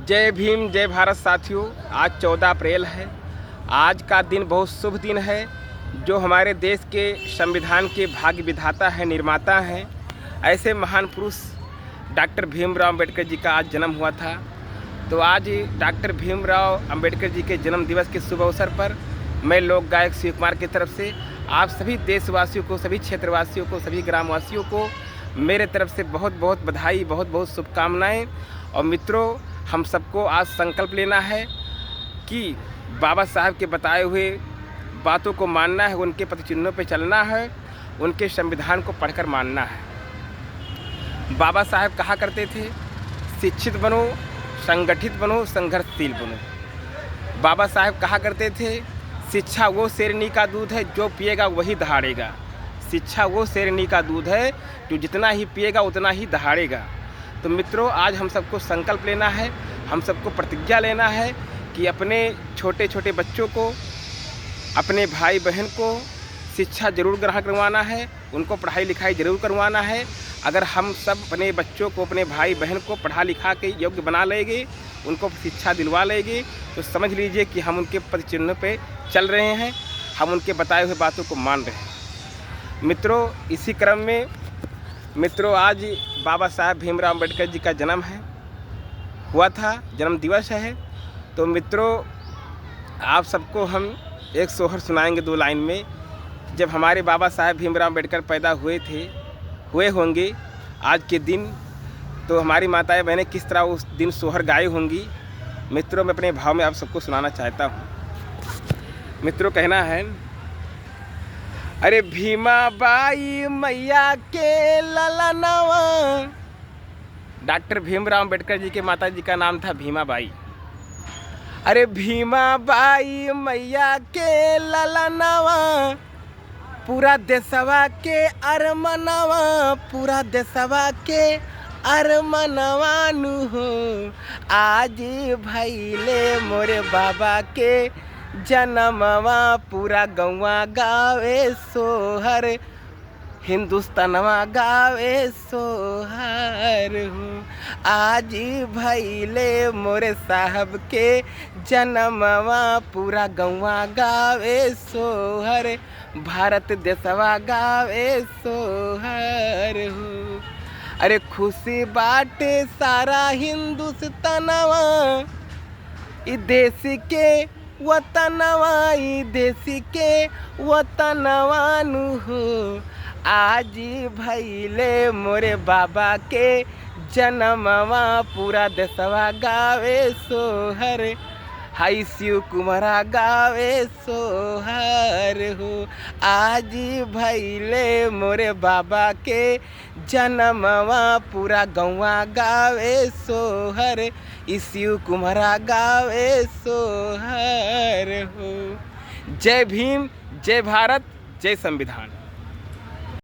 जय भीम जय भारत साथियों। आज 14 अप्रैल है। आज का दिन बहुत शुभ दिन है। जो हमारे देश के संविधान के भाग्य विधाता हैं, निर्माता हैं, ऐसे महान पुरुष डॉक्टर भीमराव अंबेडकर जी का आज जन्म हुआ था। तो आज डॉक्टर भीमराव अंबेडकर जी के जन्म दिवस के शुभ अवसर पर मैं लोक गायक शिव कुमार की तरफ से आप सभी देशवासियों को, सभी क्षेत्रवासियों को, सभी ग्रामवासियों को मेरे तरफ से बहुत बहुत बधाई, बहुत बहुत शुभकामनाएं। और मित्रों, हम सबको आज संकल्प लेना है कि बाबा साहब के बताए हुए बातों को मानना है, उनके पदचिन्हों पर चलना है, उनके संविधान को पढ़कर मानना है। बाबा साहब कहा करते थे, शिक्षित बनो, संगठित बनो, संघर्षशील बनो। बाबा साहब कहा करते थे, शिक्षा वो शेरनी का दूध है जो पिएगा वही दहाड़ेगा। शिक्षा वो शेरनी का दूध है जो जितना ही पिएगा उतना ही दहाड़ेगा। तो मित्रों, आज हम सबको संकल्प लेना है, हम सबको प्रतिज्ञा लेना है कि अपने छोटे छोटे बच्चों को, अपने भाई बहन को शिक्षा जरूर ग्रहण करवाना है, उनको पढ़ाई लिखाई जरूर करवाना है। अगर हम सब अपने बच्चों को, अपने भाई बहन को पढ़ा लिखा के योग्य बना लेंगे, उनको शिक्षा दिलवा लेंगे, तो समझ लीजिए कि हम उनके पदचिन्ह पे चल रहे हैं, हम उनके बताए हुए बातों को मान रहे हैं। मित्रों, इसी क्रम में मित्रों, आज बाबा साहब भीमराव अंबेडकर जी का जन्म हुआ था, जन्म दिवस है। तो मित्रों, आप सबको हम एक सोहर सुनाएंगे 2 लाइन में। जब हमारे बाबा साहब भीमराव अंबेडकर पैदा हुए होंगे आज के दिन, तो हमारी माताएं बहनें किस तरह उस दिन सोहर गाई होंगी। मित्रों, मैं अपने भाव में आप सबको सुनाना चाहता हूँ। मित्रों, कहना है, अरे भीमा बाई मैया के ललनवा। डॉक्टर भीमराव अंबेडकर जी के माता जी का नाम था भीमा बाई। अरे भीमा बाई मैया के ललनवा, पूरा देशवा के अरमनवा, पूरा देशवा के अरमनवा नु हो। आज भइले मोरे बाबा के जनमवा, पूरा गौवा गावे सोहर, हिंदुस्तानवा गावे सोहर हो। आज भइले मोरे साहब के जनमवा, पूरा गौवा गावे सोहर, भारत देशवा गावे सोहर हो। अरे खुशी बाटे सारा हिंदुस्तानवा, ई देश के वतनवा, ई देश के वतनवा नु हो। आज भइले मोरे बाबा के जनमवा, पूरा देशवा गावे सोहर, हाई शिव कुमारा गावे सोहर हो। आज भइले मोरे बाबा के जनमवा, पूरा गौवा गावे सोहर, शिव कुमारा गावे सोहर हो। जय भीम, जय भारत, जय संविधान।